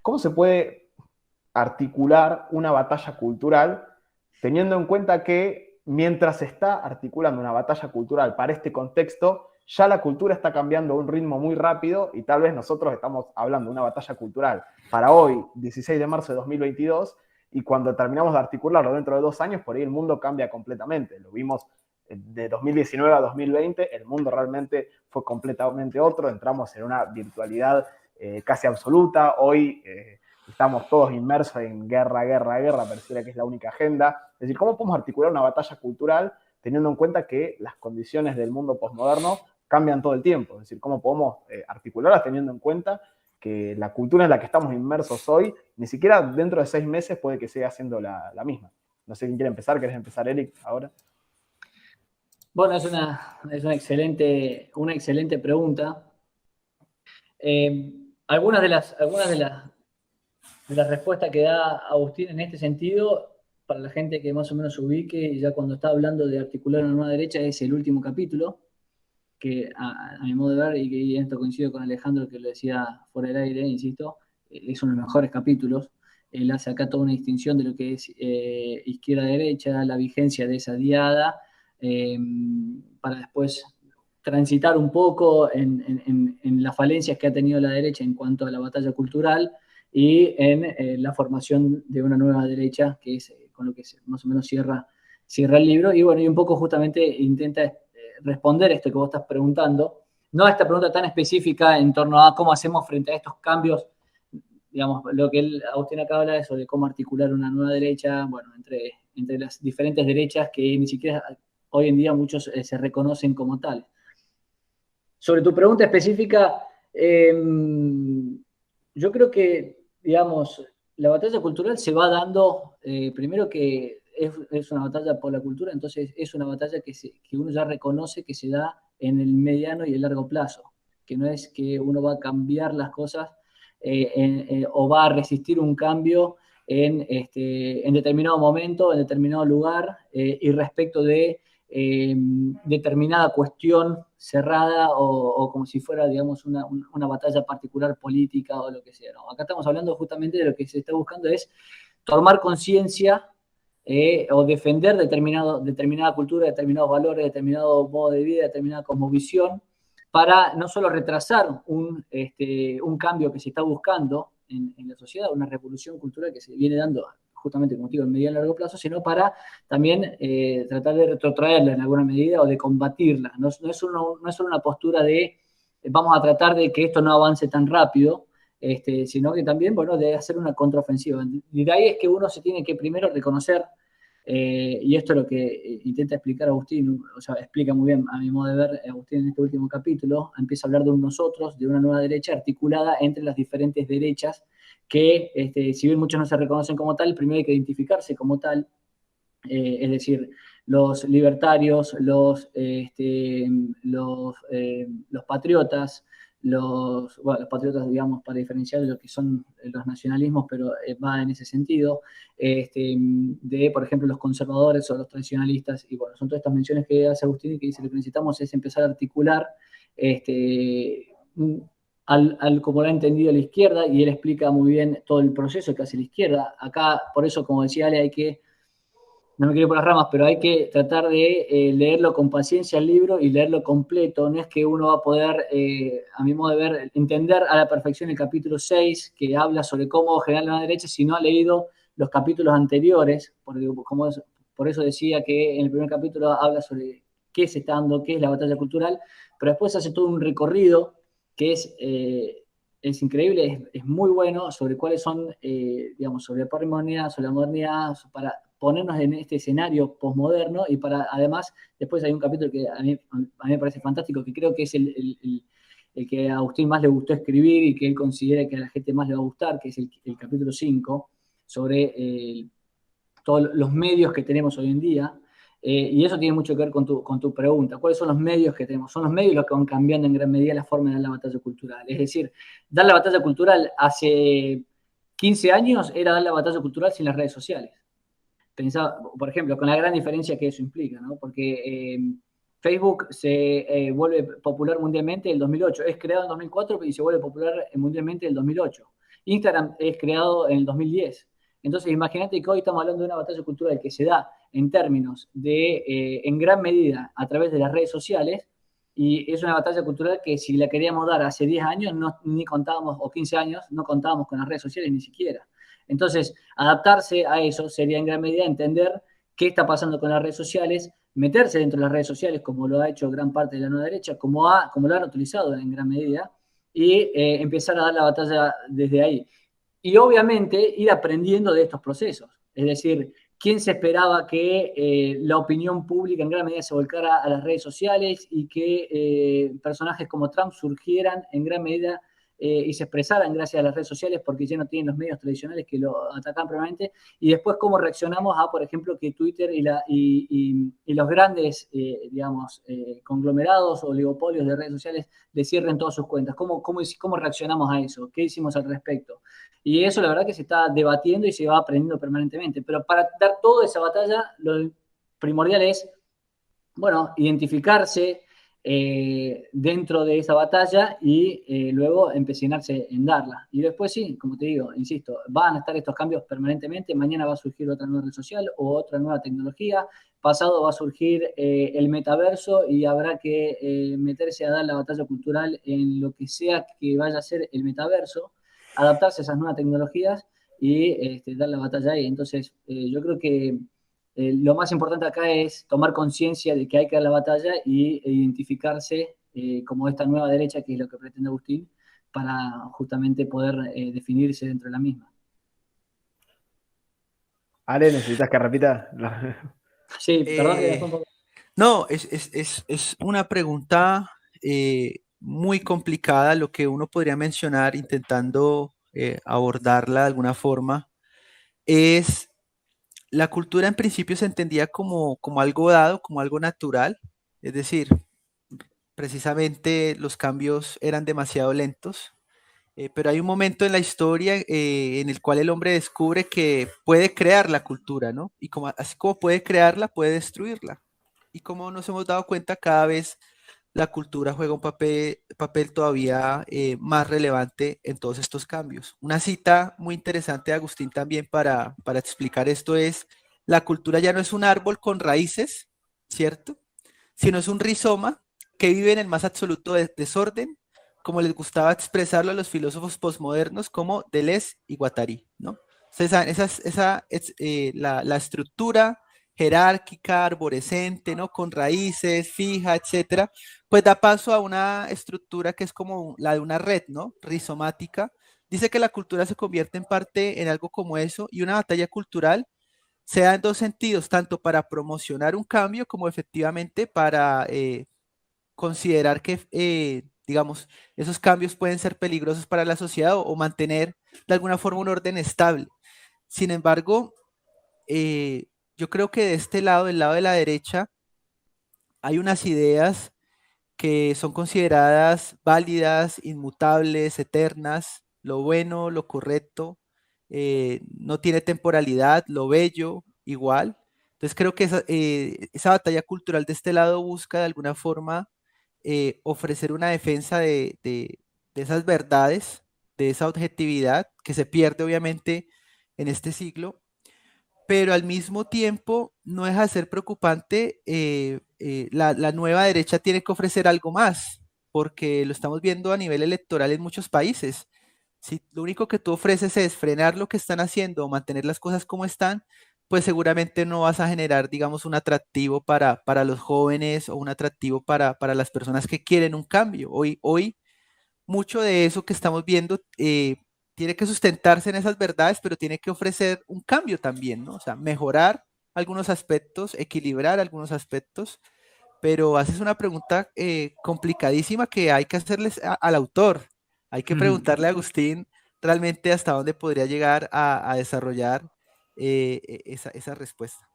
¿cómo se puede articular una batalla cultural teniendo en cuenta que mientras se está articulando una batalla cultural para este contexto, ya la cultura está cambiando a un ritmo muy rápido y tal vez nosotros estamos hablando de una batalla cultural para hoy, 16 de marzo de 2022, y cuando terminamos de articularlo dentro de 2 años, por ahí el mundo cambia completamente. Lo vimos de 2019 a 2020, el mundo realmente fue completamente otro, entramos en una virtualidad casi absoluta, hoy estamos todos inmersos en guerra, guerra, guerra, pareciera que es la única agenda. Es decir, ¿cómo podemos articular una batalla cultural teniendo en cuenta que las condiciones del mundo posmoderno cambian todo el tiempo? Es decir, ¿cómo podemos articularlas teniendo en cuenta que la cultura en la que estamos inmersos hoy, ni siquiera dentro de 6 meses puede que siga siendo la misma? No sé quién quiere empezar. ¿Querés empezar, Eric, ahora? Bueno, es una excelente pregunta. Algunas de las respuestas que da Agustín en este sentido, para la gente que más o menos se ubique, ya cuando está hablando de articular una nueva derecha, es el último capítulo, que a mi modo de ver, y que en esto coincido con Alejandro, que lo decía fuera del aire, insisto, es uno de los mejores capítulos. Él hace acá toda una distinción de lo que es izquierda-derecha, la vigencia de esa diada, eh, para después transitar un poco en las falencias que ha tenido la derecha en cuanto a la batalla cultural y en la formación de una nueva derecha, que es con lo que más o menos cierra el libro. Y bueno, y un poco justamente intenta responder esto que vos estás preguntando, no a esta pregunta tan específica en torno a cómo hacemos frente a estos cambios, digamos, lo que Agustín acaba de hablar es sobre cómo articular una nueva derecha, bueno, entre las diferentes derechas que ni siquiera hoy en día muchos se reconocen como tales. Sobre tu pregunta específica, yo creo que, digamos, la batalla cultural se va dando, primero que es una batalla por la cultura, entonces es una batalla que uno ya reconoce que se da en el mediano y el largo plazo, que no es que uno va a cambiar las cosas o va a resistir un cambio en determinado momento, en determinado lugar y respecto de determinada cuestión cerrada o como si fuera, digamos, una batalla particular política o lo que sea. ¿No? Acá estamos hablando justamente de lo que se está buscando es tomar conciencia o defender determinada cultura, determinados valores, determinado modo de vida, determinada cosmovisión, para no solo retrasar un cambio que se está buscando en la sociedad, una revolución cultural que se viene dando justamente, como digo, en medio y largo plazo, sino para también tratar de retrotraerla en alguna medida o de combatirla. No es solo una postura de vamos a tratar de que esto no avance tan rápido, sino que también, bueno, de hacer una contraofensiva. Y de ahí es que uno se tiene que primero reconocer, y esto es lo que intenta explicar Agustín, o sea, explica muy bien, a mi modo de ver, Agustín en este último capítulo, empieza a hablar de un nosotros, de una nueva derecha articulada entre las diferentes derechas que, si bien muchos no se reconocen como tal, primero hay que identificarse como tal, es decir, los libertarios, los patriotas, bueno, los patriotas, digamos, para diferenciar de lo que son los nacionalismos, pero va en ese sentido, por ejemplo, los conservadores o los tradicionalistas, y bueno, son todas estas menciones que hace Agustín y que dice lo que necesitamos es empezar a articular como lo ha entendido la izquierda, y él explica muy bien todo el proceso que hace la izquierda. Acá, por eso, como decía Ale, no me quiero ir por las ramas, pero hay que tratar de leerlo con paciencia el libro y leerlo completo. No es que uno va a poder, a mi modo de ver, entender a la perfección el capítulo 6, que habla sobre cómo generar la derecha, si no ha leído los capítulos anteriores, porque por eso decía que en el primer capítulo habla sobre qué se está dando, qué es la batalla cultural, pero después hace todo un recorrido que es increíble, es muy bueno sobre cuáles son, digamos, sobre la modernidad, sobre la modernidad, para ponernos en este escenario posmoderno y para, además, después hay un capítulo que a mí me parece fantástico, que creo que es el que a Agustín más le gustó escribir y que él considera que a la gente más le va a gustar, que es el capítulo 5, sobre todos los medios que tenemos hoy en día. Y eso tiene mucho que ver con tu pregunta. ¿Cuáles son los medios que tenemos? Son los medios los que van cambiando en gran medida la forma de dar la batalla cultural. Es decir, dar la batalla cultural hace 15 años era dar la batalla cultural sin las redes sociales. Pensaba, por ejemplo, con la gran diferencia que eso implica, ¿no? Porque Facebook se vuelve popular mundialmente en el 2008. Es creado en 2004 y se vuelve popular mundialmente en el 2008. Instagram es creado en el 2010. Entonces, imagínate que hoy estamos hablando de una batalla cultural que se da en términos de, en gran medida, a través de las redes sociales, y es una batalla cultural que si la queríamos dar hace 10 años, no, ni contábamos, o 15 años, no contábamos con las redes sociales ni siquiera. Entonces, adaptarse a eso sería en gran medida entender qué está pasando con las redes sociales, meterse dentro de las redes sociales, como lo ha hecho gran parte de la nueva derecha, como lo han utilizado en gran medida, y empezar a dar la batalla desde ahí. Y obviamente ir aprendiendo de estos procesos. Es decir, ¿quién se esperaba que la opinión pública en gran medida se volcara a las redes sociales y que personajes como Trump surgieran en gran medida y se expresaran gracias a las redes sociales porque ya no tienen los medios tradicionales que lo atacan permanentemente? Y después cómo reaccionamos a, por ejemplo, que Twitter y los grandes, digamos, conglomerados o oligopolios de redes sociales le cierren todas sus cuentas. ¿Cómo reaccionamos a eso? ¿Qué hicimos al respecto? Y eso la verdad que se está debatiendo y se va aprendiendo permanentemente. Pero para dar toda esa batalla, lo primordial es, bueno, identificarse dentro de esa batalla y luego empecinarse en darla. Y después sí, como te digo, insisto, van a estar estos cambios permanentemente. Mañana va a surgir otra nueva red social o otra nueva tecnología. Pasado va a surgir el metaverso y habrá que meterse a dar la batalla cultural en lo que sea que vaya a ser el metaverso, adaptarse a esas nuevas tecnologías y dar la batalla ahí. Entonces, yo creo que lo más importante acá es tomar conciencia de que hay que dar la batalla y identificarse como esta nueva derecha, que es lo que pretende Agustín, para justamente poder definirse dentro de la misma. Ale, ¿necesitas que repita? Sí, perdón que fue un poco... No, es una pregunta muy complicada, lo que uno podría mencionar intentando abordarla de alguna forma es la cultura en principio se entendía como algo dado, como algo natural, es decir, precisamente los cambios eran demasiado lentos, pero hay un momento en la historia en el cual el hombre descubre que puede crear la cultura, ¿no? Y así como puede crearla, puede destruirla. Y como nos hemos dado cuenta, cada vez la cultura juega un papel todavía más relevante en todos estos cambios. Una cita muy interesante de Agustín también para explicar esto es, la cultura ya no es un árbol con raíces, ¿cierto? Sino es un rizoma que vive en el más absoluto desorden, como les gustaba expresarlo a los filósofos posmodernos como Deleuze y Guattari, ¿no? Esa es la estructura jerárquica, arborescente, ¿no? Con raíces, fija, etcétera, pues da paso a una estructura que es como la de una red, ¿no? Rizomática. Dice que la cultura se convierte en parte en algo como eso y una batalla cultural se da en dos sentidos, tanto para promocionar un cambio como efectivamente para considerar que, digamos, esos cambios pueden ser peligrosos para la sociedad o mantener de alguna forma un orden estable. Sin embargo, yo creo que de este lado, del lado de la derecha, hay unas ideas que son consideradas válidas, inmutables, eternas, lo bueno, lo correcto, no tiene temporalidad, lo bello, igual. Entonces creo que esa batalla cultural de este lado busca de alguna forma ofrecer una defensa de esas verdades, de esa objetividad que se pierde obviamente en este siglo, pero al mismo tiempo no deja de ser preocupante, la nueva derecha tiene que ofrecer algo más, porque lo estamos viendo a nivel electoral en muchos países. Si lo único que tú ofreces es frenar lo que están haciendo o mantener las cosas como están, pues seguramente no vas a generar, digamos, un atractivo para los jóvenes o un atractivo para las personas que quieren un cambio. Hoy mucho de eso que estamos viendo tiene que sustentarse en esas verdades, pero tiene que ofrecer un cambio también, ¿no? O sea, mejorar algunos aspectos, equilibrar algunos aspectos, pero haces una pregunta complicadísima que hay que hacerles al autor. Hay que preguntarle a Agustín realmente hasta dónde podría llegar a desarrollar esa respuesta.